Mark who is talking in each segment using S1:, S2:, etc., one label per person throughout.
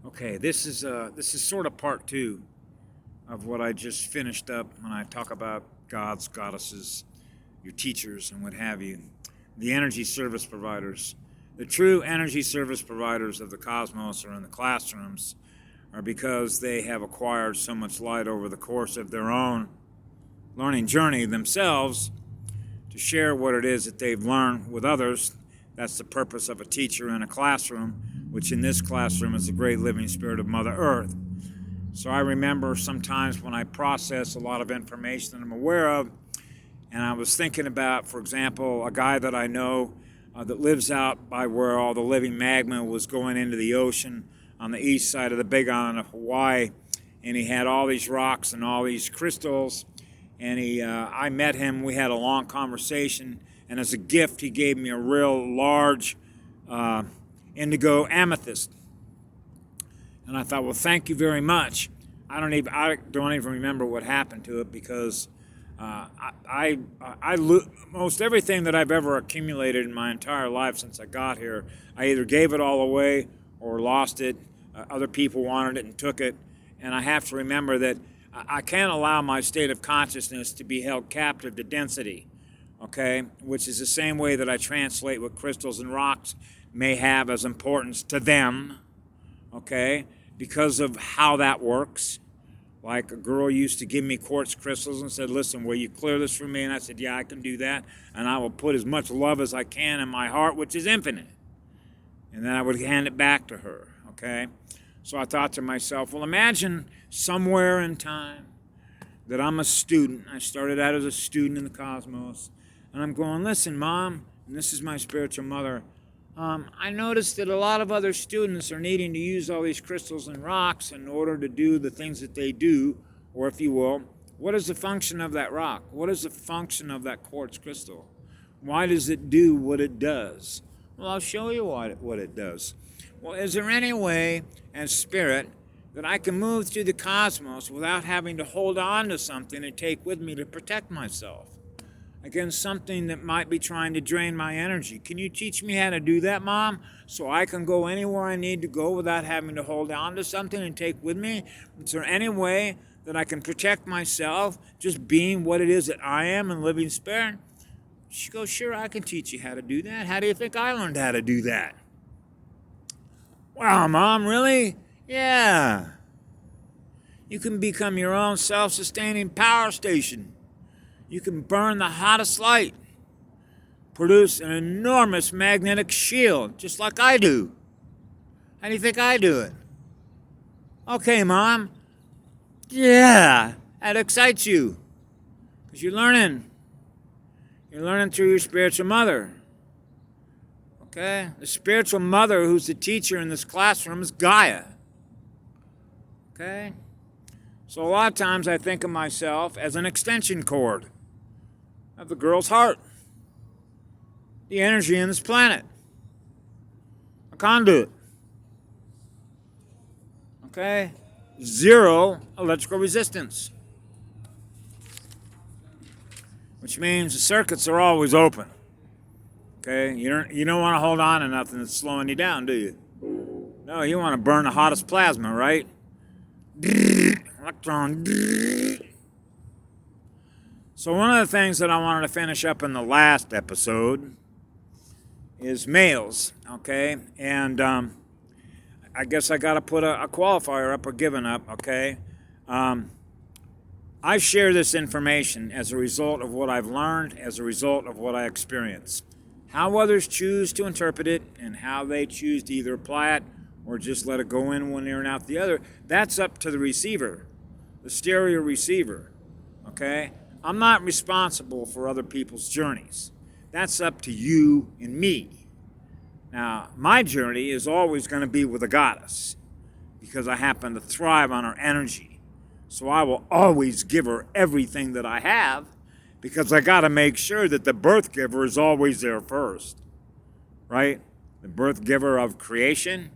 S1: Okay, this is sort of part two of what I just finished up when I talk about gods, goddesses, your teachers, and what have you. The energy service providers. The true energy service providers of the cosmos are in the classrooms are because they have acquired so much light over the course of their own learning journey themselves to share what it is that they've learned with others. That's the purpose of a teacher in a classroom, which in this classroom is the great living spirit of Mother Earth. So I remember sometimes when I process a lot of information that I'm aware of, and I was thinking about, for example, a guy that I know that lives out by where all the living magma was going into the ocean on the east side of the Big Island of Hawaii, and he had all these rocks and all these crystals, and I met him. We had a long conversation, and as a gift, he gave me a real large indigo amethyst. And I thought, well, thank you very much. I don't even remember what happened to it because most everything that I've ever accumulated in my entire life since I got here, I either gave it all away or lost it. Other people wanted it and took it. And I have to remember that I can't allow my state of consciousness to be held captive to density, okay? Which is the same way that I translate what crystals and rocks may have as importance to them, okay? Because of how that works. Like a girl used to give me quartz crystals and said, listen, will you clear this for me? And I said, yeah, I can do that. And I will put as much love as I can in my heart, which is infinite. And then I would hand it back to her, okay? So I thought to myself, well, imagine somewhere in time that I'm a student. I started out as a student in the cosmos. And I'm going, listen, Mom, and this is my spiritual mother, I noticed that a lot of other students are needing to use all these crystals and rocks in order to do the things that they do, or if you will, what is the function of that rock? What is the function of that quartz crystal? Why does it do what it does? Well, I'll show you what it does. Well, is there any way, as spirit, that I can move through the cosmos without having to hold on to something and take with me to protect myself against something that might be trying to drain my energy? Can you teach me how to do that, Mom, so I can go anywhere I need to go without having to hold on to something and take with me? Is there any way that I can protect myself just being what it is that I am in living spirit? She goes, sure, I can teach you how to do that. How do you think I learned how to do that? Wow, Mom, really? Yeah. You can become your own self-sustaining power station. You can burn the hottest light, produce an enormous magnetic shield, just like I do. How do you think I do it? Okay, Mom. Yeah, that excites you. Because you're learning. You're learning through your spiritual mother. Okay? The spiritual mother who's the teacher in this classroom is Gaia. Okay? So a lot of times I think of myself as an extension cord of the girl's heart. The energy in this planet. A conduit. Okay? Zero electrical resistance. Which means the circuits are always open. Okay? You don't want to hold on to nothing that's slowing you down, do you? No, you want to burn the hottest plasma, right? Electron. So one of the things that I wanted to finish up in the last episode is males, okay? And I guess I got to put a qualifier up or given up, okay? I share this information as a result of what I've learned, as a result of what I experience. How others choose to interpret it and how they choose to either apply it or just let it go in one ear and out the other, that's up to the receiver, the stereo receiver, okay? I'm not responsible for other people's journeys. That's up to you and me. Now, my journey is always going to be with a goddess because I happen to thrive on her energy. So I will always give her everything that I have because I got to make sure that the birth giver is always there first, right? The birth giver of creation.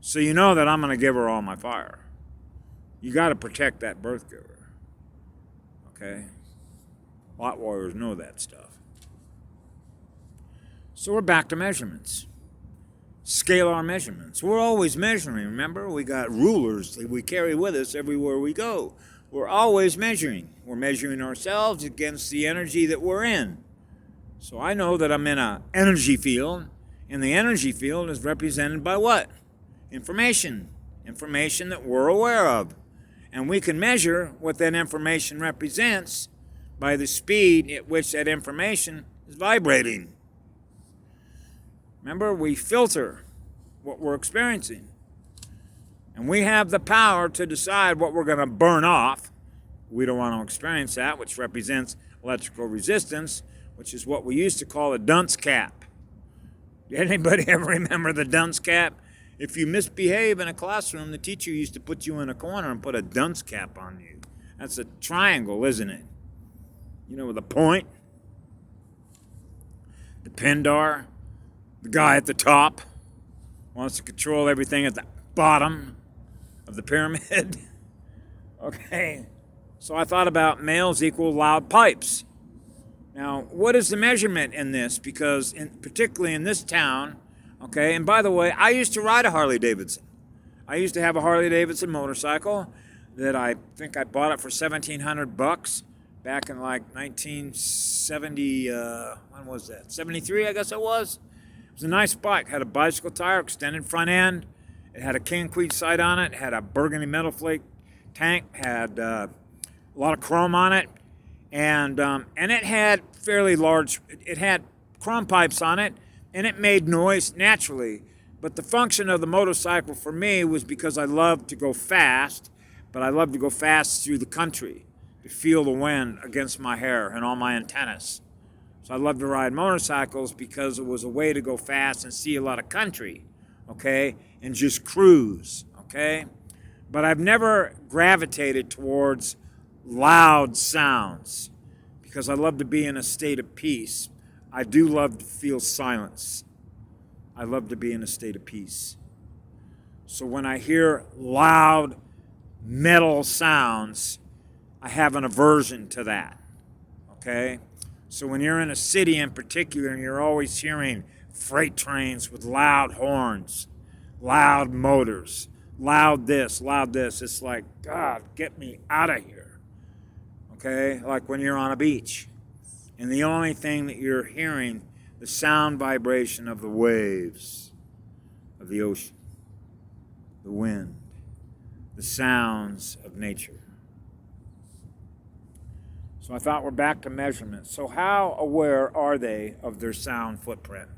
S1: So you know that I'm going to give her all my fire. You got to protect that birth giver, okay? Lot warriors know that stuff. So we're back to measurements. scalar measurements. We're always measuring, remember? We got rulers that we carry with us everywhere we go. We're always measuring. We're measuring ourselves against the energy that we're in. So I know that I'm in an energy field, and the energy field is represented by what? Information. Information that we're aware of. And we can measure what that information represents by the speed at which that information is vibrating. Remember, we filter what we're experiencing. And we have the power to decide what we're going to burn off. We don't want to experience that, which represents electrical resistance, which is what we used to call a dunce cap. Did anybody ever remember the dunce cap? If you misbehave in a classroom, the teacher used to put you in a corner and put a dunce cap on you. That's a triangle, isn't it? You know, with a point, the pendar, the guy at the top wants to control everything at the bottom of the pyramid. Okay, so I thought about males equal loud pipes. Now, what is the measurement in this? Because particularly in this town, okay, and by the way, I used to ride a Harley Davidson. I used to have a Harley Davidson motorcycle that I think I bought it for $1,700 back in like 1970, when was that? 73, I guess it was. It was a nice bike. Had a bicycle tire, extended front end. It had a can-queed sight on it. It had a burgundy metal flake tank. Had a lot of chrome on it. And it had fairly large, it had chrome pipes on it, and it made noise naturally. But the function of the motorcycle for me was because I loved to go fast, but I loved to go fast through the country, to feel the wind against my hair and on my antennas. So I loved to ride motorcycles because it was a way to go fast and see a lot of country, okay, and just cruise, okay? But I've never gravitated towards loud sounds because I love to be in a state of peace. I do love to feel silence. I love to be in a state of peace. So when I hear loud metal sounds, I have an aversion to that, okay? So when you're in a city in particular and you're always hearing freight trains with loud horns, loud motors, loud this, it's like, God, get me out of here, okay? Like when you're on a beach and the only thing that you're hearing, the sound vibration of the waves of the ocean, the wind, the sounds of nature. So I thought we're back to measurements. So how aware are they of their sound footprint?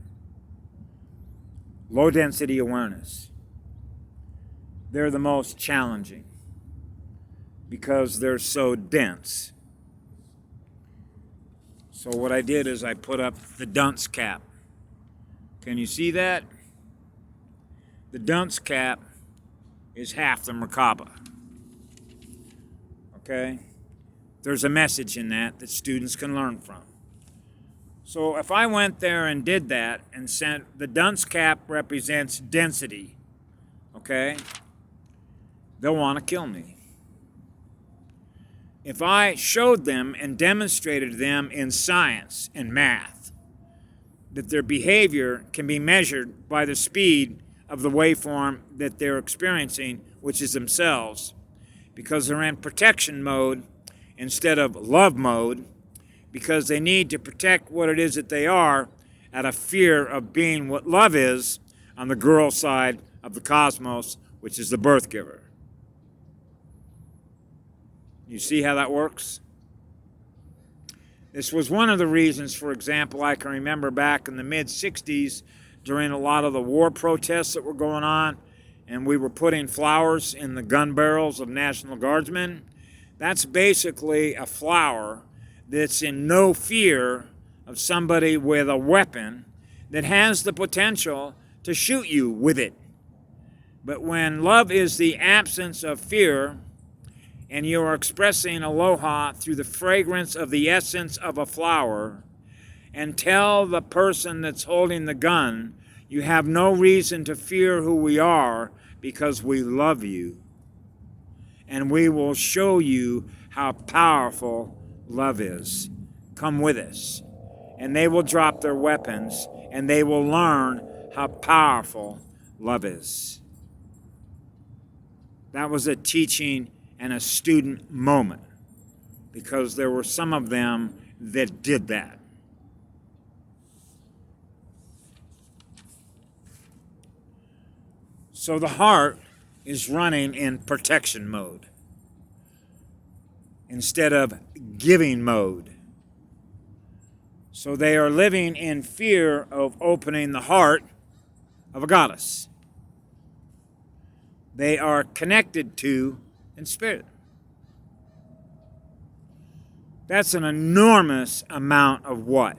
S1: Low density awareness. They're the most challenging because they're so dense. So what I did is I put up the dunce cap. Can you see that? The dunce cap is half the Merkaba. Okay? There's a message in that students can learn from. So if I went there and did that and sent, the dunce cap represents density, okay? They'll want to kill me. If I showed them and demonstrated them in science and math that their behavior can be measured by the speed of the waveform that they're experiencing, which is themselves, because they're in protection mode instead of love mode, because they need to protect what it is that they are out of fear of being what love is on the girl side of the cosmos, which is the birth giver. You see how that works? This was one of the reasons, for example, I can remember back in the mid-'60s during a lot of the war protests that were going on, and we were putting flowers in the gun barrels of National Guardsmen. That's basically a flower that's in no fear of somebody with a weapon that has the potential to shoot you with it. But when love is the absence of fear, and you are expressing aloha through the fragrance of the essence of a flower, and tell the person that's holding the gun, you have no reason to fear who we are because we love you. And we will show you how powerful love is. Come with us. And they will drop their weapons, and they will learn how powerful love is. That was a teaching and a student moment, because there were some of them that did that. So the heart is running in protection mode instead of giving mode. So they are living in fear of opening the heart of a goddess they are connected to in spirit. That's an enormous amount of what?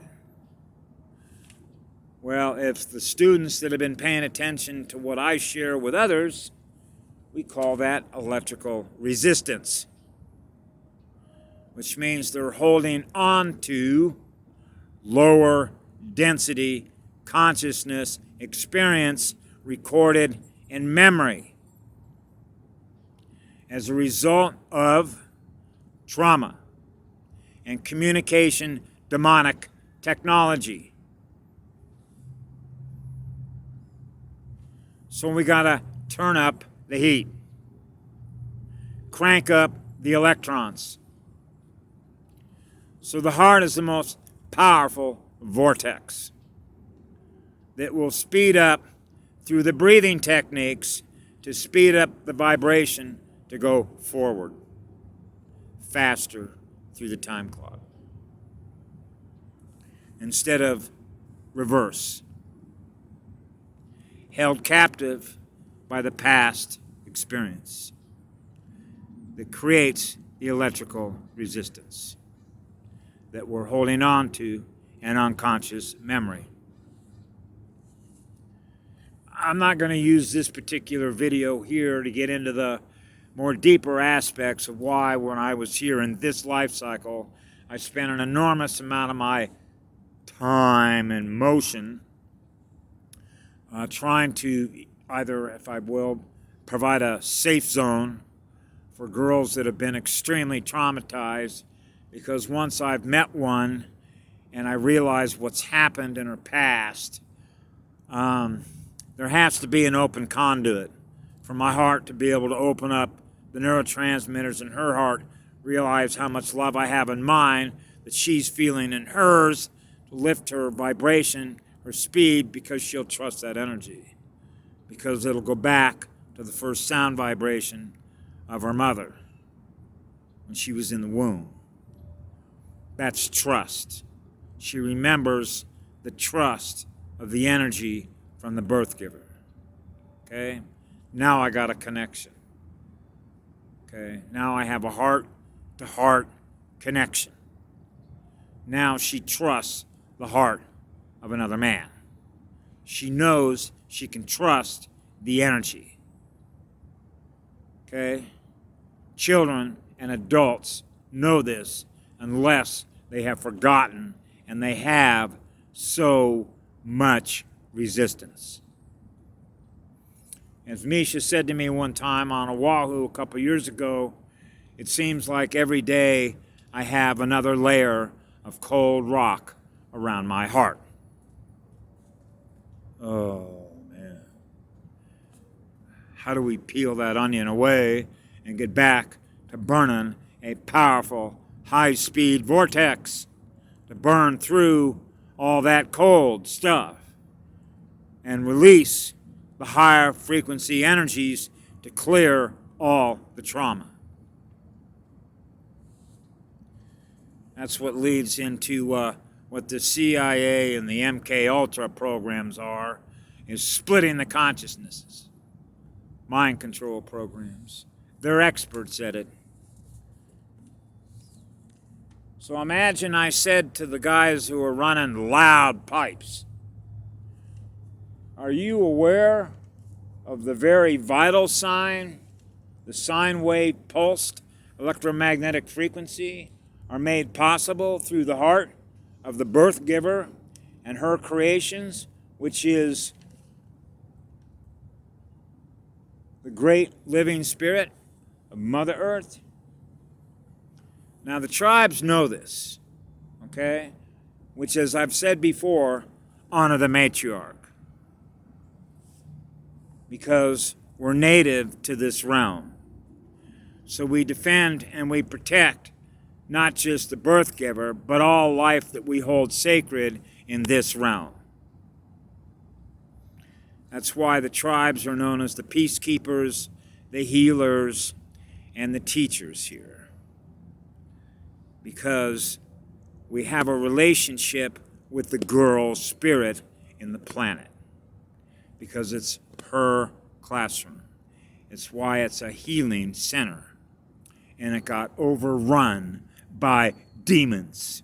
S1: Well, if the students that have been paying attention to what I share with others, we call that electrical resistance, which means they're holding on to lower density consciousness experience recorded in memory as a result of trauma and communication demonic technology. So we got to turn up the heat, crank up the electrons. So the heart is the most powerful vortex that will speed up through the breathing techniques to speed up the vibration to go forward faster through the time clock instead of reverse, held captive by the past experience that creates the electrical resistance that we're holding on to in unconscious memory. I'm not going to use this particular video here to get into the more deeper aspects of why, when I was here in this life cycle, I spent an enormous amount of my time and motion trying to either, if I will, provide a safe zone for girls that have been extremely traumatized, because once I've met one and I realize what's happened in her past, there has to be an open conduit for my heart to be able to open up the neurotransmitters in her heart, realize how much love I have in mine, that she's feeling in hers, to lift her vibration, her speed, because she'll trust that energy. Because it'll go back to the first sound vibration of her mother when she was in the womb. That's trust. She remembers the trust of the energy from the birth giver. Okay? Now I got a connection. Okay? Now I have a heart-to-heart connection. Now she trusts the heart of another man. She knows she can trust the energy. Okay? Children and adults know this unless they have forgotten, and they have so much resistance. As Misha said to me one time on Oahu a couple years ago, it seems like every day I have another layer of cold rock around my heart. Oh, man. How do we peel that onion away and get back to burning a powerful, high-speed vortex to burn through all that cold stuff and release the higher frequency energies to clear all the trauma? That's what leads into what the CIA and the MK Ultra programs are, is splitting the consciousnesses. Mind control programs. They're experts at it. So imagine I said to the guys who are running loud pipes, are you aware of the very vital sign, the sine wave pulsed electromagnetic frequency, are made possible through the heart of the birth giver and her creations, which is the great living spirit of Mother Earth? Now, the tribes know this, okay? Which, as I've said before, honor the matriarch. because we're native to this realm. So we defend and we protect not just the birth giver, but all life that we hold sacred in this realm. That's why the tribes are known as the peacekeepers, the healers, and the teachers here. Because we have a relationship with the girl spirit in the planet. Because it's her classroom. It's why it's a healing center. And it got overrun by demons,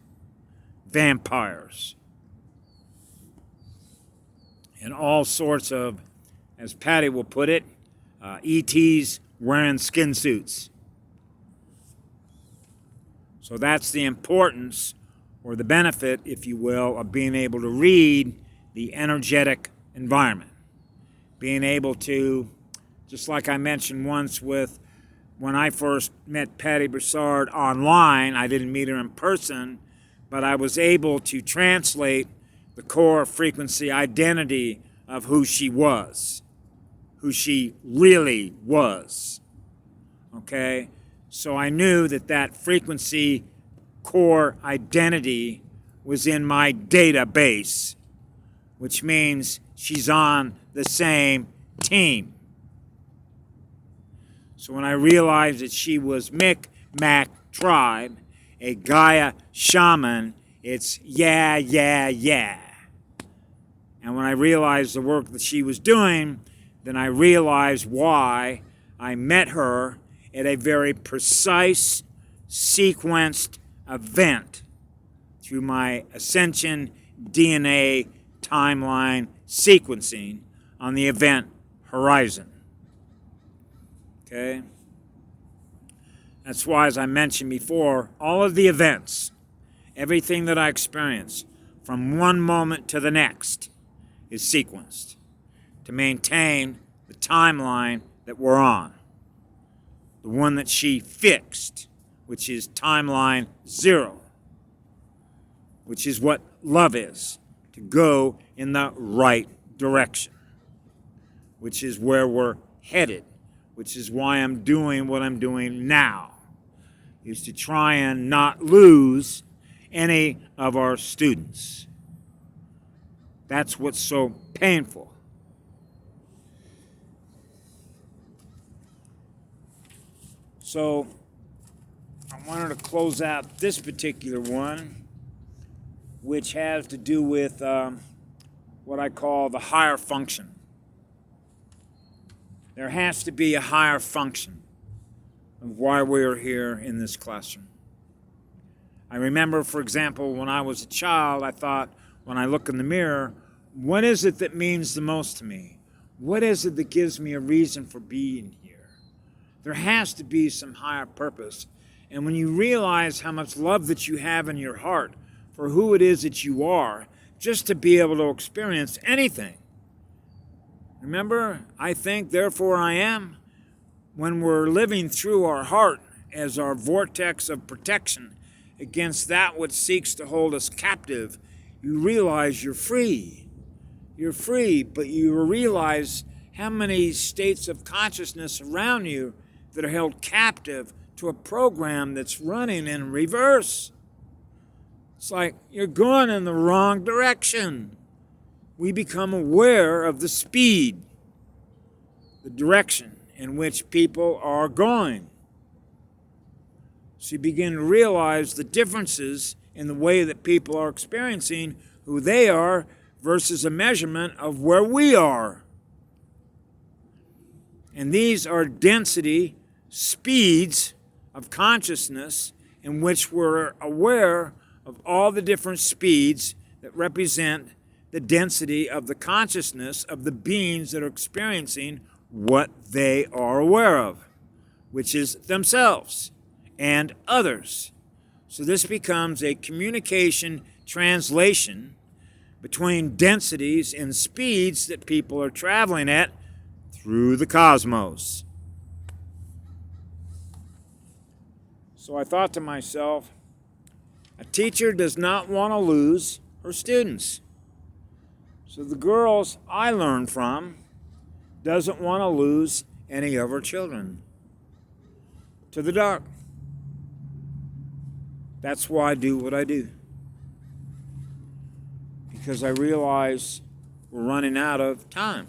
S1: vampires, and all sorts of, as Patty will put it, ETs wearing skin suits. So that's the importance, or the benefit, if you will, of being able to read the energetic environment. Being able to, just like I mentioned once with when I first met Patty Broussard online, I didn't meet her in person, but I was able to translate the core frequency identity of who she was, who she really was. Okay? So I knew that that frequency core identity was in my database, which means she's on the same team. So when I realized that she was Mi'kmaq tribe, a Gaia shaman, it's yeah, yeah, yeah. And when I realized the work that she was doing, then I realized why I met her at a very precise, sequenced event through my Ascension DNA timeline sequencing on the event horizon. Okay? That's why, as I mentioned before, all of the events, everything that I experience from one moment to the next is sequenced to maintain the timeline that we're on. The one that she fixed, which is timeline 0, which is what love is, to go in the right direction, which is where we're headed, which is why I'm doing what I'm doing now, is to try and not lose any of our students. That's what's so painful. So I wanted to close out this particular one, which has to do with what I call the higher function. There has to be a higher function of why we're here in this classroom. I remember, for example, when I was a child, I thought, when I look in the mirror, what is it that means the most to me? What is it that gives me a reason for being here? There has to be some higher purpose. And when you realize how much love that you have in your heart for who it is that you are, just to be able to experience anything. Remember, I think, therefore I am. When we're living through our heart as our vortex of protection against that which seeks to hold us captive, you realize you're free. You're free, but you realize how many states of consciousness around you that are held captive to a program that's running in reverse. It's like you're going in the wrong direction. We become aware of the speed, the direction in which people are going. So you begin to realize the differences in the way that people are experiencing who they are versus a measurement of where we are. And these are density speeds of consciousness in which we're aware of all the different speeds that represent the density of the consciousness of the beings that are experiencing what they are aware of, which is themselves and others. So this becomes a communication translation between densities and speeds that people are traveling at through the cosmos. So I thought to myself, a teacher does not want to lose her students. So the girls I learned from, doesn't want to lose any of her children to the dark. That's why I do what I do. Because I realize we're running out of time,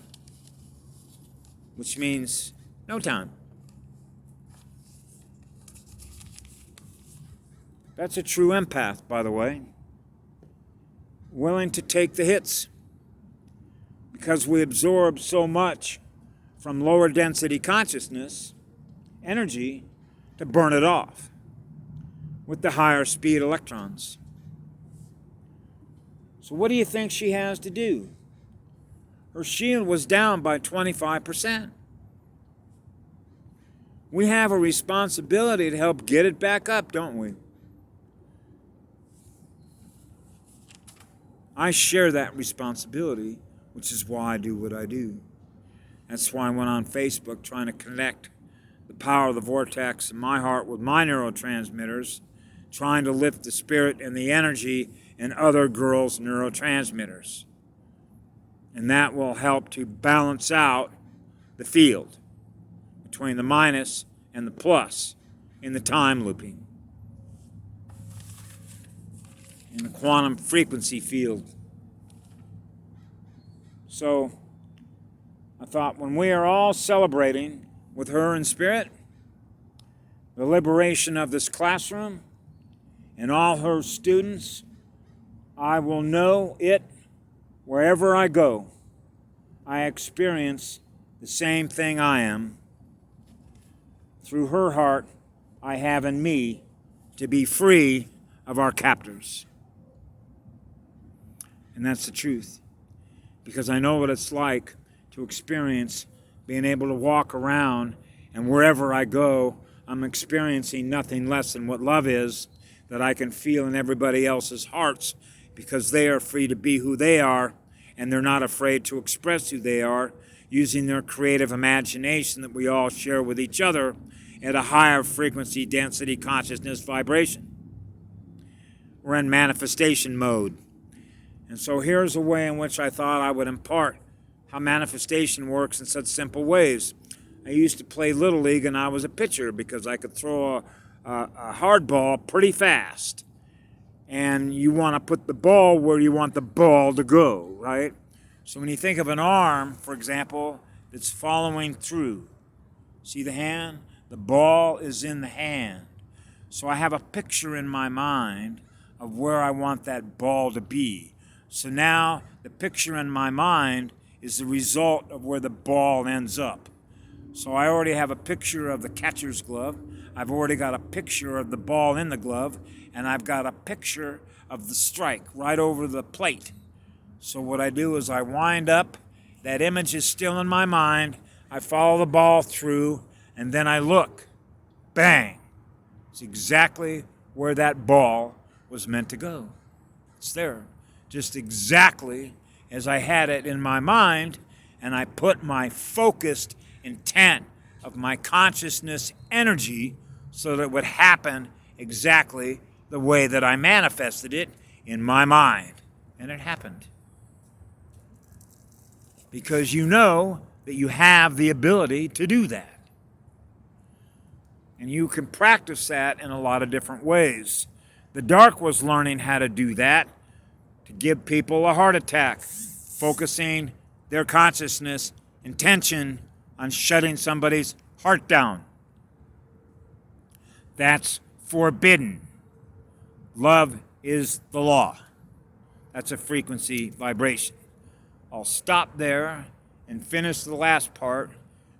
S1: which means no time. That's a true empath, by the way. Willing to take the hits. Because we absorb so much from lower density consciousness, energy, to burn it off with the higher speed electrons. So what do you think she has to do? Her shield was down by 25%. We have a responsibility to help get it back up, don't we? I share that responsibility, which is why I do what I do. That's why I went on Facebook trying to connect the power of the vortex in my heart with my neurotransmitters, trying to lift the spirit and the energy in other girls' neurotransmitters. And that will help to balance out the field between the minus and the plus in the time looping, in the quantum frequency field. So I thought, when we are all celebrating with her in spirit the liberation of this classroom and all her students, I will know it wherever I go. I experience the same thing I am. Through her heart, I have in me to be free of our captors. And that's the truth. Because I know what it's like to experience being able to walk around, and wherever I go, I'm experiencing nothing less than what love is, that I can feel in everybody else's hearts, because they are free to be who they are, and they're not afraid to express who they are, using their creative imagination that we all share with each other at a higher frequency, density, consciousness, vibration. We're in manifestation mode. And so here's a way in which I thought I would impart how manifestation works in such simple ways. I used to play Little League, and I was a pitcher because I could throw a hard ball pretty fast. And you want to put the ball where you want the ball to go, right? So when you think of an arm, for example, that's following through, see the hand? The ball is in the hand. So I have a picture in my mind of where I want that ball to be. So now the picture in my mind is the result of where the ball ends up. So I already have a picture of the catcher's glove. I've already got a picture of the ball in the glove, and I've got a picture of the strike right over the plate. So what I do is I wind up, that image is still in my mind, I follow the ball through, and then I look. Bang! It's exactly where that ball was meant to go. It's there, just exactly as I had it in my mind, and I put my focused intent of my consciousness energy so that it would happen exactly the way that I manifested it in my mind. And it happened. Because you know that you have the ability to do that. And you can practice that in a lot of different ways. The dark was learning how to do that, to give people a heart attack, focusing their consciousness, intention on shutting somebody's heart down. That's forbidden. Love is the law. That's a frequency vibration. I'll stop there and finish the last part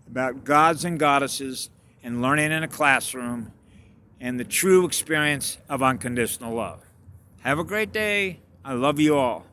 S1: about gods and goddesses and learning in a classroom and the true experience of unconditional love. Have a great day. I love you all.